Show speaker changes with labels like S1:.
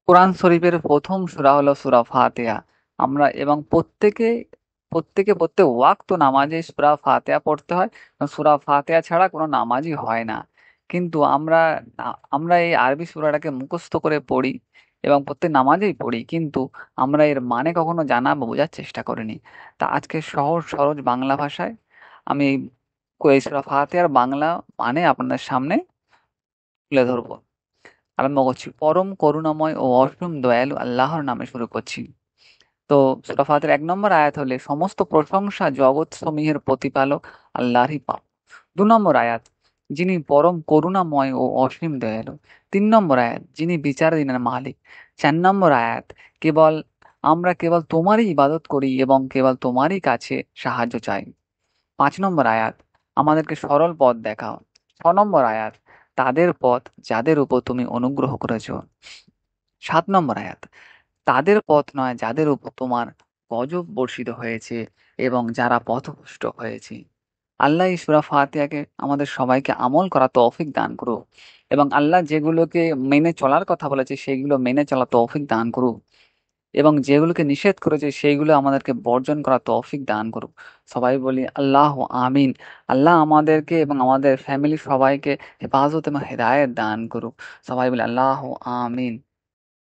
S1: কোরআন শরীফের প্রথম সূরা হলো সূরা ফাতিহা। আমরা এবং প্রত্যেক ওয়াক্ত নামাজে সূরা ফাতিহা পড়তে হয়। সূরা ফাতিহা ছাড়া কোনো নামাজই হয় না। কিন্তু আমরা এই আরবি সূরাটাকে মুখস্থ করে পড়ি এবং প্রত্যেক নামাজেই পড়ি, কিন্তু আমরা এর মানে কখনো জানা বা বোঝার চেষ্টা করিনি। তা আজকে সহজ সরল বাংলা ভাষায় আমি এই সূরা ফাতিহার বাংলা মানে আপনাদের সামনে তুলে ধরবো। আরম্ভ করছি। পরম করুণাময় ও অসীম দয়ালু আল্লাহর নামে শুরু করছি। তো সূরা ফাতিহার ১ নম্বর আয়াত হলে সমস্ত প্রশংসা জগৎ সমূহের প্রতিপালক আল্লাহরই প্রাপ্য। ২ নম্বর আয়াত, যিনি পরম করুণাময় ও অসীম দয়ালু। ৩ নম্বর আয়াত, যিনি বিচারদিনের মালিক। ৪ নম্বর আয়াত, কেবল আমরা কেবল তোমারই ইবাদত করি এবং কেবল তোমারই কাছে সাহায্য চাই। ৫ নম্বর আয়াত, আমাদেরকে সরল পথ দেখাও। ৬ নম্বর আয়াত, তাদের পথ যাদের উপর তুমি অনুগ্রহ করেছ। ৭ নম্বর আয়াত, তাদের পথ নয় যাদের উপর তোমার গজব বর্ষিত হয়েছে এবং যারা পথভ্রষ্ট হয়েছে। আল্লাহ এই সূরা ফাতিহাকে আমাদের সবাইকে আমল করা তৌফিক দান করুক এবং আল্লাহ যেগুলোকে মেনে চলার কথা বলেছে সেগুলো মেনে চলা তৌফিক দান করুক এবং যেগুলোকে নিষেধ করেছে সেইগুলো আমাদেরকে বর্জন করা তৌফিক দান করুক। সবাই বলি আল্লাহ আমিন। আল্লাহ আমাদেরকে এবং আমাদের ফ্যামিলি সবাইকে হেফাজত এবং হেদায়েত দান করুক। সবাই বলি আল্লাহ আমিন।